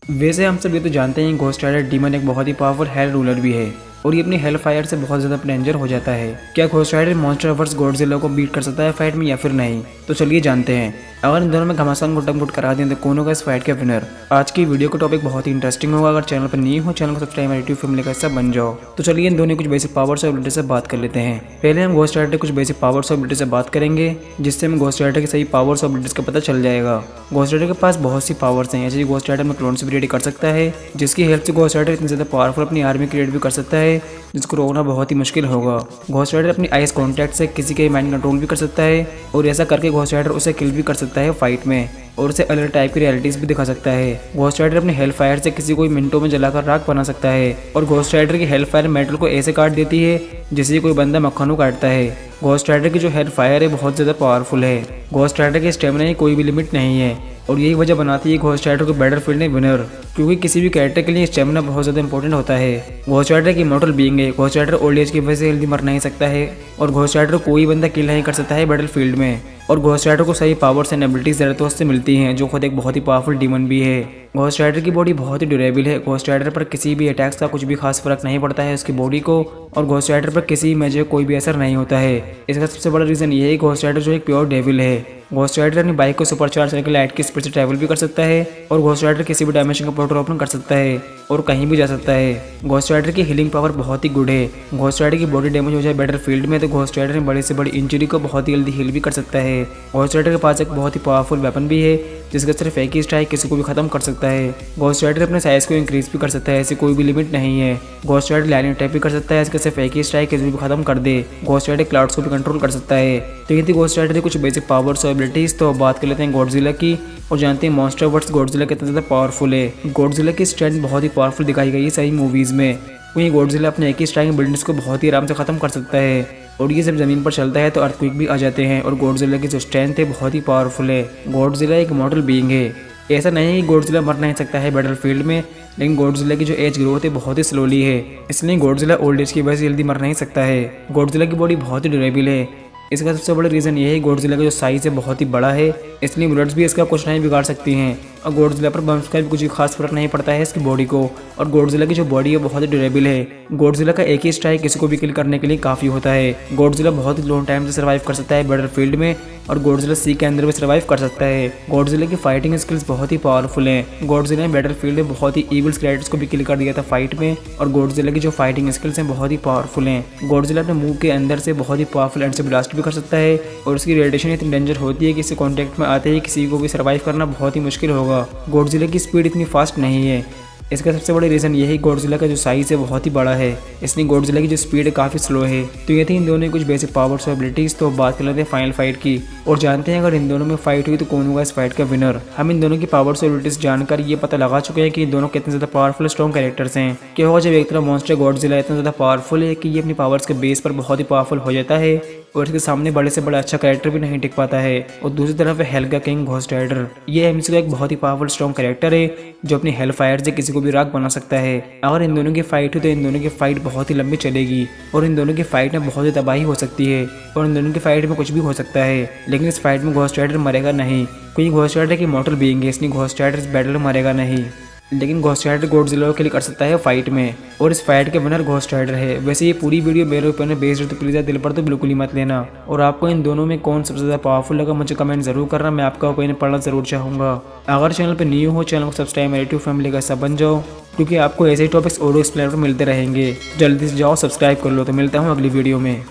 वैसे हम सब ये तो जानते हैं घोस्ट राइडर डीमन एक बहुत ही पावरफुल हेल रूलर भी है और ये अपनी हेल फायर से बहुत ज्यादा डेंजर हो जाता है। क्या Ghost Rider Monster versus Godzilla को बीट कर सकता है फाइट में या फिर नहीं, तो चलिए जानते हैं। अगर इन दोनों में घमासान गुटमगुट करा दें तो कौन होगा इस फाइट का विनर। आज की वीडियो का टॉपिक बहुत ही इंटरेस्टिंग होगा। अगर चैनल पर नहीं हो चैनल को सब्सक्राइब यूट्यूब फैमिली का हिस्सा बन जाओ। तो चलिए इन दोनों कुछ बेसिक पावर्स और एबिलिटी से बात कर लेते हैं। पहले हम घोस्ट राइडर के कुछ बेसिक पावर्स और एबिलिटी से बात करेंगे, जिससे हमें घोस्ट राइडर के सही पावर्स और एबिलिटीज का पता चल जाएगा। घोस्ट राइडर के पास बहुत सी पावर्स हैं, जैसे घोस्ट राइडर में क्लोन्स भी रेडी कर सकता है, जिसकी हेल्प से घोस्ट राइडर इतनी ज्यादा पावरफुल अपनी आर्मी क्रिएट भी कर सकता है जिसको रोकना बहुत ही मुश्किल होगा। घोस्ट राइडर अपनी आइस कांटेक्ट से किसी के माइंड कंट्रोल भी कर सकता है और ऐसा करके घोस्ट राइडर उसे किल भी कर सकता है फाइट में और उसे अलग टाइप की रियलिटीज भी दिखा सकता है। घोस्ट राइडर अपने हेल फायर से किसी को मिनटों में जलाकर राख बना सकता है और घोस्ट राइडर की हेल फायर मेटल को ऐसे काट देती है जैसे कोई बंदा मक्खनों काटता है। घोस्ट राइडर की जो हेल फायर है बहुत ज्यादा पावरफुल है। घोस्ट राइडर के स्टेमिना की कोई भी लिमिट नहीं है और यही वजह बनाती है घोस्ट राइडर को बैटलफील्ड में विनर, क्योंकि किसी भी कैरेक्टर के लिए स्टेमिना बहुत ज्यादा इंपॉर्टेंट होता है। घोस्ट राइडर की मॉडल बीइंग है। घोस्ट राइडर ओल्ड एज की वजह से जल्दी मर नहीं सकता है और घोस्ट राइडर को कोई बंदा किल नहीं कर सकता है बैटलफील्ड में और घोस्ट राइडर को सही पावर्स एंड एबिलिटीज ज़रूरत से मिलती हैं, जो खुद एक बहुत ही पावरफुल डीमन भी है। घोस्ट राइडर की बॉडी बहुत ही ड्यूरेबल है। घोस्ट राइडर पर किसी भी अटैक्स का कुछ भी खास फर्क नहीं पड़ता है उसकी बॉडी को और घोस्ट राइडर पर किसी मैजिक कोई भी असर नहीं होता है। इसका सबसे बड़ा रीजन ये है घोस्ट राइडर जो एक प्योर डेविल है। घोस्ट राइडर अपनी बाइक को सुपरचार्ज करके लाइट की स्पीड से ट्रैवल भी कर सकता है और घोस्ट राइडर किसी भी डायमेंशन का पोर्टल ओपन कर सकता है और कहीं भी जा सकता है। घोस्ट राइडर की हीलिंग पावर बहुत ही गुड है। घोस्ट राइडर की बॉडी डैमेज हो जाए बैटलफील्ड में तो घोस्ट राइडर बड़ी से बड़ी इंजरी को बहुत ही जल्दी हील भी कर सकता है। घोस्ट राइडर के पास एक बहुत ही पावरफुल वेपन भी है जिसका सिर्फ एक ही स्ट्राइक किसी को भी खत्म कर सकता है। घोस्ट राइडर अपने साइज को इंक्रीज भी कर सकता है, ऐसी कोई भी लिमिट नहीं है। घोस्ट राइडर लाइनिंग टाइप भी कर सकता है, इसका सिर्फ एक ही स्ट्राइक किसी भी खत्म कर दे। घोस्ट राइडर क्लाउड्स को भी कंट्रोल कर सकता है। तो ये थी घोस्ट राइडर की कुछ बेसिक पावर्स और एबिलिटीज। तो बात कर लेते हैं गॉडजिला की और जानते हैं मॉन्स्टर वर्स गॉडजिला कितना ज़्यादा पावरफुल है। गॉडजिला की स्ट्रेंथ बहुत ही पावरफुल दिखाई गई है सही मूवीज़ में। वहीं गॉडजिला अपने एक ही स्ट्राइक में बिल्डिंग्स को बहुत ही आराम से खत्म कर सकता है और ये जब जमीन पर चलता है तो अर्थक्वेक भी आ जाते हैं और गॉडजिला की जो स्ट्रेंथ है बहुत ही पावरफुल है। गॉडजिला एक मॉडल बीइंग है। ऐसा नहीं है कि गॉडजिला मर नहीं सकता है बैटलफील्ड में, लेकिन गॉडजिला की जो एज ग्रोथ है बहुत ही स्लोली है, इसलिए गॉडजिला ओल्ड एज की वजह से जल्दी मर नहीं सकता है। गॉडजिला की बॉडी बहुत ही ड्यूरेबल है। इसका सबसे बड़ा रीज़न ये है गॉडजिला का जो साइज़ है बहुत ही बड़ा है, इसलिए बुलेट्स भी इसका कुछ नहीं बिगाड़ सकती हैं और गॉडजिला पर बम्स का भी कुछ खास फर्क नहीं पड़ता है इसकी बॉडी को। और गॉडजिला की जो बॉडी है बहुत ही ड्यूरेबल है। गॉडजिला का एक ही स्ट्राइक किसी को भी किल करने के लिए काफ़ी होता है। गॉडजिला बहुत ही लॉन्ग टाइम से सर्वाइव कर सकता है बैटलफील्ड में और गॉडजिला सी के अंदर भी सर्वाइव कर सकता है। गॉडजिला की फाइटिंग स्किल्स बहुत ही पावरफुल हैं। गॉडजिला ने बैटलफील्ड में बहुत ही इविल क्रिएटर्स को भी किल कर दिया था फाइट में और गॉडजिला की जो फाइटिंग स्किल्स हैं बहुत ही पावरफुल हैं। गॉडजिला अपने मुंह के अंदर से बहुत ही पावरफुल एंड से ब्लास्ट भी कर सकता है और उसकी रेडिएशन इतनी डेंजर होती है कि इससे कॉन्टैक्ट में आते ही किसी को भी सर्वाइव करना बहुत ही मुश्किल होगा। गॉडजिला की स्पीड इतनी फास्ट नहीं है। इसका सबसे बड़ा रीज़न ये है गॉडजिला का जो साइज़ है बहुत ही बड़ा है, इसलिए गॉडजिला की जो स्पीड है काफ़ी स्लो है। तो ये थी इन दोनों की कुछ बेसिक पावर्स और एबिलिटीज़। तो बात कर लेते हैं फाइनल फाइट की और जानते हैं अगर इन दोनों में फाइट हुई तो कौन होगा इस फाइट का विनर। हम इन दोनों की पावर्स और एबिलिटीज़ जानकर ये पता लगा चुके हैं कि इन दोनों कितने ज़्यादा पावरफुल स्ट्रॉन्ग कैरेक्टर्स हैं। क्या होगा जब एक तरफ मॉन्स्टर गॉडजिला इतना ज़्यादा पावरफुल है कि ये अपनी पावर्स के बेस पर बहुत ही पावरफुल हो जाता है और इसके सामने बड़े से बड़ा अच्छा कैरेक्टर भी नहीं टिक पाता है। और दूसरी तरफ है हेल का किंग घोस्ट राइडर। ये एमसी का एक बहुत ही पावरफुल स्ट्रॉन्ग कैरेक्टर है जो अपनी हेल फायर से किसी को भी राख बना सकता है। अगर इन दोनों की फाइट हो तो इन दोनों की फाइट बहुत ही लंबी चलेगी और इन दोनों की फाइट में बहुत ही तबाही हो सकती है और इन दोनों की फाइट में कुछ भी हो सकता है। लेकिन इस फाइट में घोस्ट राइडर मरेगा नहीं, क्योंकि घोस्ट राइडर की मॉडल बीइंग है, इसलिए घोस्ट राइडर इस बैटल में मरेगा नहीं। लेकिन घोस्ट राइडर गॉडजिला को किल कर सकता है फाइट में और इस फाइट के विनर घोस्ट राइडर है। वैसे ये पूरी वीडियो मेरे ऊपर में बेस्ड है तो प्लीज़ दिल पर तो बिल्कुल ही मत लेना। और आपको इन दोनों में कौन सबसे ज़्यादा पावरफुल लगा मुझे कमेंट जरूर करना, मैं आपका ओपिनियन पढ़ना जरूर चाहूँगा। अगर चैनल पर न्यू हो चैनल को सब्सक्राइब यूट्यूब फैमिली का हिस्सा बन जाओ, क्योंकि आपको ऐसे ही टॉपिक्स ऑडियो एक्सप्लेनर मिलते रहेंगे। जल्दी से जाओ सब्सक्राइब कर लो। तो मिलता हूँ अगली वीडियो में।